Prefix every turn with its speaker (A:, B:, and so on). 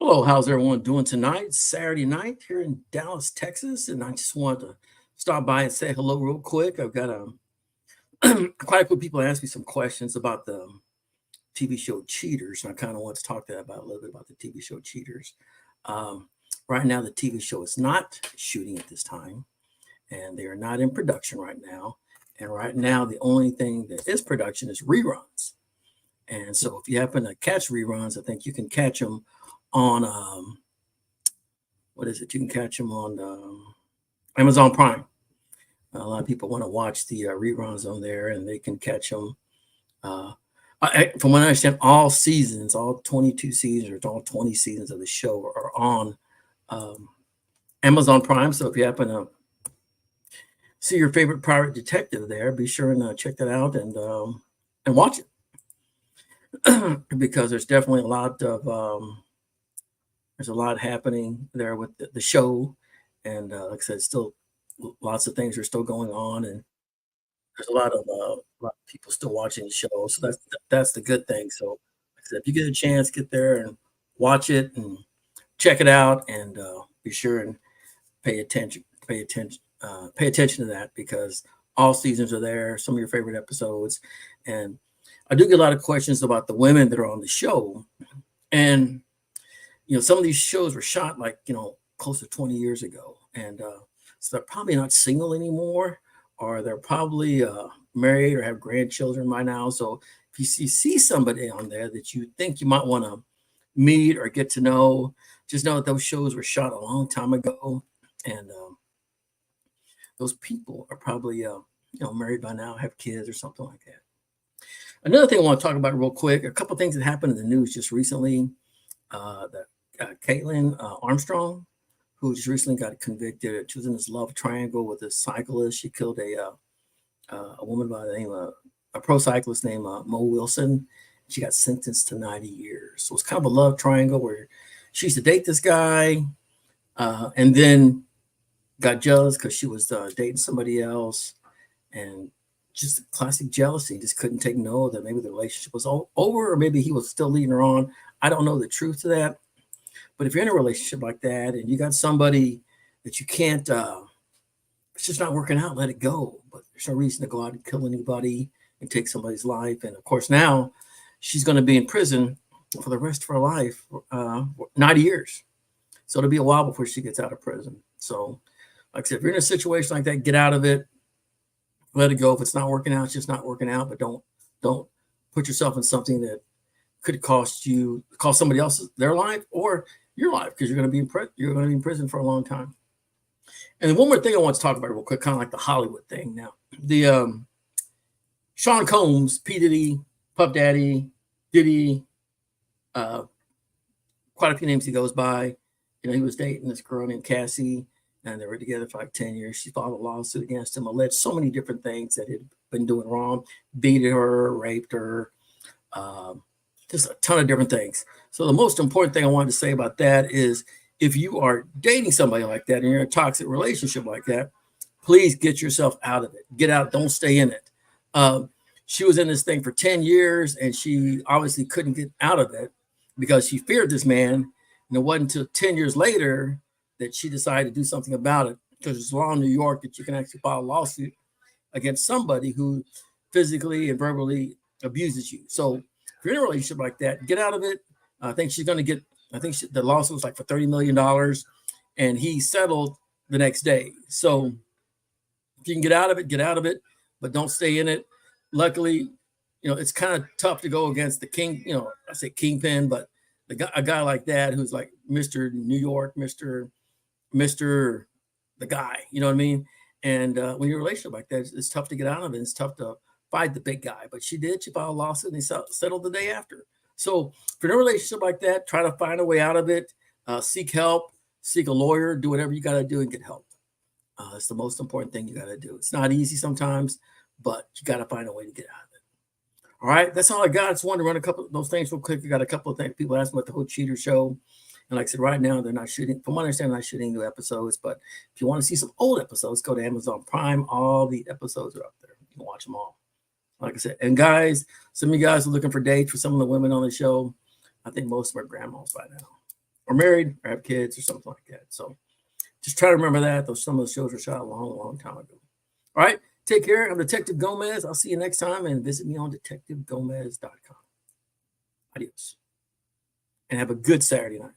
A: Hello, how's everyone doing tonight? Saturday night here in Dallas, Texas, and I just wanted to stop by and say hello real quick. I've got quite a few people ask me some questions about the TV show Cheaters, and I kind of want to talk to that about a little bit about the TV show Cheaters. Um, right now, the TV show is not shooting at this time, and they are not in production right now. And right now, the only thing that is production is reruns. And so, if you happen to catch reruns, I think you can catch them on what is it? You can catch them on Amazon Prime. A lot of people want to watch the reruns on there, and they can catch them. Uh, from what I understand, all seasons, all 22 seasons, or all 20 seasons of the show are on um, Amazon Prime. So if you happen to see your favorite private detective there, be sure and check that out and watch it because there's definitely there's a lot happening there with the show, and like I said, still lots of things are still going on, and there's a lot of people still watching the show, so that's the good thing. So, like I said, if you get a chance, get there and watch it and check it out, and be sure and pay attention, pay attention to that because all seasons are there. Some of your favorite episodes, and I do get a lot of questions about the women that are on the show, and some of these shows were shot like close to 20 years ago, and so they're probably not single anymore, or they're probably married or have grandchildren by now. So if see somebody on there that you think you might want to meet or get to know, just know that those shows were shot a long time ago, and those people are probably married by now, have kids or something like that. Another thing I want to talk about real quick, a couple things that happened in the news just recently. That Caitlin Armstrong, who just recently got convicted. She was in this love triangle with a cyclist. She killed a woman by the name of a pro cyclist named Mo Wilson. She got sentenced to 90 years. So it's kind of a love triangle where she used to date this guy and then got jealous because she was dating somebody else, and just classic jealousy. Just couldn't take no that maybe the relationship was over, or maybe he was still leading her on. I don't know the truth to that. But if you're in a relationship like that and you got somebody that you can't, it's just not working out, let it go. But there's no reason to go out and kill anybody and take somebody's life. And of course, now she's going to be in prison for the rest of her life, 90 years. So it'll be a while before she gets out of prison. So, like I said, if you're in a situation like that, get out of it, let it go. If it's not working out, it's just not working out. But don't put yourself in something that could cost somebody else their life or your life, because you're going to be in prison for a long time. And then one more thing I want to talk about real quick, kind of like the Hollywood thing. Now, the Sean Combs, P Diddy, Puff Daddy, Diddy, uh, quite a few names he goes by. He was dating this girl named Cassie, and they were together for like 10 years. She filed a lawsuit against him, alleged so many different things that he'd been doing wrong, beat her, raped her, just a ton of different things. So the most important thing I wanted to say about that is if you are dating somebody like that and you're in a toxic relationship like that, please get yourself out of it. Get out. Don't stay in it. She was in this thing for 10 years and she obviously couldn't get out of it because she feared this man. And it wasn't until 10 years later that she decided to do something about it, because there's a law in New York that you can actually file a lawsuit against somebody who physically and verbally abuses you. So if you're in a relationship like that, get out of it. I think she's going to get, the lawsuit was like for $30 million, and he settled the next day. So if you can get out of it, get out of it, but don't stay in it. Luckily, it's kind of tough to go against the king, I say kingpin, but a guy like that who's like Mr. New York, Mr. the guy, you know what I mean? And when you're in a relationship like that, it's tough to get out of it. It's tough to fight the big guy, but she did. She filed a lawsuit and they settled the day after. So if you're in a relationship like that, try to find a way out of it. Seek help, seek a lawyer, do whatever you got to do and get help. It's the most important thing you got to do. It's not easy sometimes, but you got to find a way to get out of it. All right, that's all I got. I just wanted to run a couple of those things real quick. I got a couple of things. People ask me about the whole Cheater show. And like I said, right now they're not shooting. From what I understand, they're not shooting new episodes. But if you want to see some old episodes, go to Amazon Prime. All the episodes are up there. You can watch them all. Like I said, and guys, some of you guys are looking for dates for some of the women on the show. I think most of them are grandmas by now. or married or have kids or something like that. So just try to remember that. Those some of the shows were shot a long, long time ago. All right. Take care. I'm Detective Gomez. I'll see you next time, and visit me on detectivegomez.com. Adios. And have a good Saturday night.